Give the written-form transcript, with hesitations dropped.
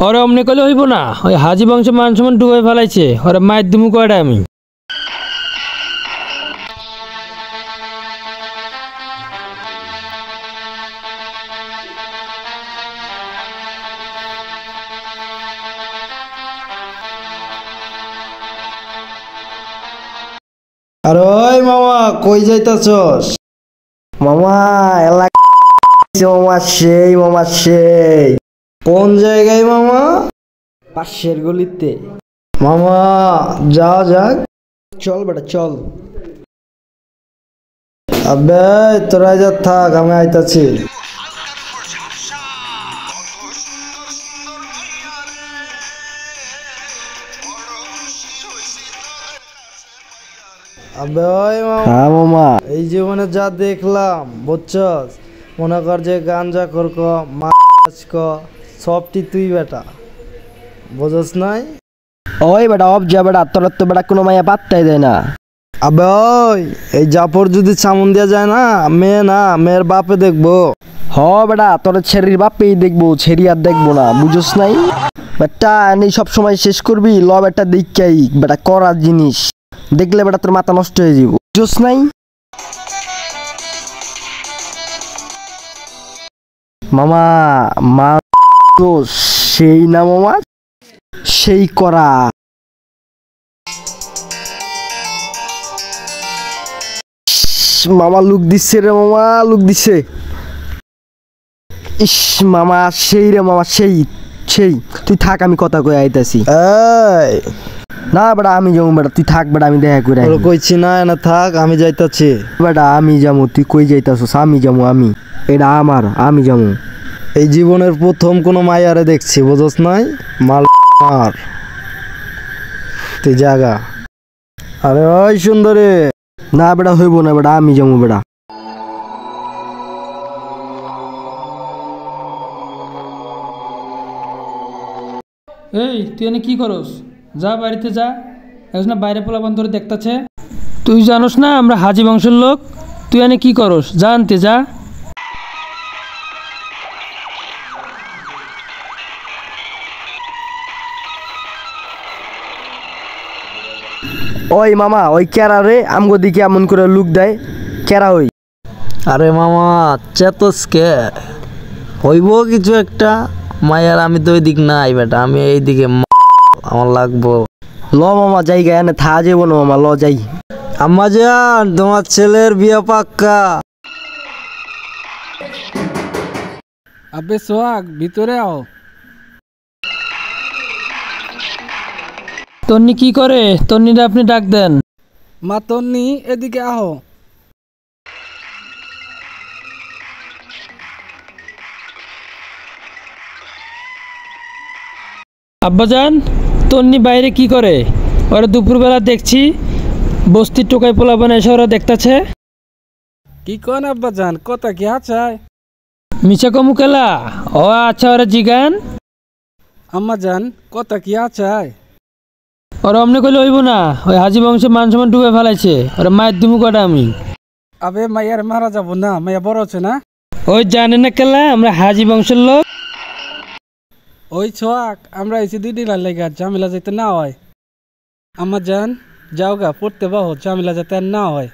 ওরে অমনি করলে হইব না, ওই হাজি বংশ মান সম্মান ডুবে ফেলাইছে, ওরে মায়ের দুমু কয়টা আমি। আরে ওই মামা কই যাইতাছস? মামা এলাকা মামা সেই কোন জায়গায় মামা? পাশের গলিতে। মামা যাওয়া যাক, চল বেটা চল। আবে তোরা যা থাক, আমি আইতাছি। আবে ওই হ্যাঁ মামা। এই জীবনে যা দেখলাম বুঝছস, মনে কর যে গাঞ্জা করক মাছ ক সবটি তুই বেটা বুঝস নাই। ওই বেটা অব যা বেটা, তোর তো বেটা কোনো মাইয়া পাত্তাই দেয় না। আবে ওই এই জাফর যদি সামন দিয়া যায় না, মেয়ে না মেয়ের বাপে দেখবো। হ বেটা তোর ছেড়ির বাপেই দেখবো, ছেড়ি আর দেখবো না, বুঝস নাই বেটা। এই সব সময় শেষ করবি ল বেটা, দেখাই বেটা করার জিনিস দেখলে বেটা তোর মাথা নষ্ট হয়ে যাব, বুঝস নাই। মামা মা তো সেই না মামা, সেই করা। মামা লুক দিচ্ছে রে, মামা লুক দিচ্ছে। ইস মামা সেই রে মামা, সেই সেই তুই থাক, আমি কথা কয়ে আইতাছি। এই না বেটা আমি যাবো বেটা, তুই থাক বেটা, আমি দেখা করে তোর কইছি না না থাক, আমি যাইতাছি। বেটা আমি যাবো, তুই কই যাইতাছস? আমি যাবো, আমি এটা আমার, আমি যাবো। এই জীবনের প্রথম কোনো মায়ারে দেখছি বুঝস নাই, মাল মার তুই জাগা। আরে ওই সুন্দরী। না বেটা হইব না বেটা, আমি যাবো বেটা। এই তুই এনে কি করস? যা বাড়িতে যা, এখন না বাইরে পোলাপান ধরে দেখতাছে। তুই জানোস না আমরা হাজি বংশের লোক, তুই এনে কি করস? যা আনতে যা। ওই মামা ওই কেরা রে আমগো দিকে এমন করে লুক দেয়, কেরা ওই? আরে মামা চেতসকে হইব কিছু একটা মায়ার, আমি তো ওই দিক নাই বেটা, আমি এই দিকে আমার লাগবো। ল মামা জায়গা এনে থা যাবো না মামা, ল যাই। আম্মা জান তোমার ছেলের বিয়ে পাক্কা। আবে সোহাগ ভিতরে আও। তন্নি কি করে? তন্নিটা আপনি ডাক দেন। মা তন্নি এদিকে আহো। আব্বাজান তন্নি বাইরে কি করে? ওরা দুপুরবেলা দেখছি বস্তির টোকাই পোলাপান এসে ওরা দেখতাছে। কি কোন আব্বাজান, কথা কি আছায়? মিছা কমু কেলা? ও আচ্ছা ওরা জিগান। আম্মাজান কথা কি আছায়? ওরা অমনি করলে হইব না, ওই হাজি বংশে মান সম্মান ডুবে ফেলাইছে, ওরা মায়ের দুমু কটা আমি। আবে মাইয়ার মারা যাব না, মাইয়া বড় আছে না। ওই জানে না কেলা আমরা হাজি বংশের লোক। ওই ছোয়াক আমরা এসে দুই দিন লেগে ঝামেলা যাতে না হয়। আম্মাজান যাও গা পড়তে বাহ, ঝামেলা যাতে না হয়।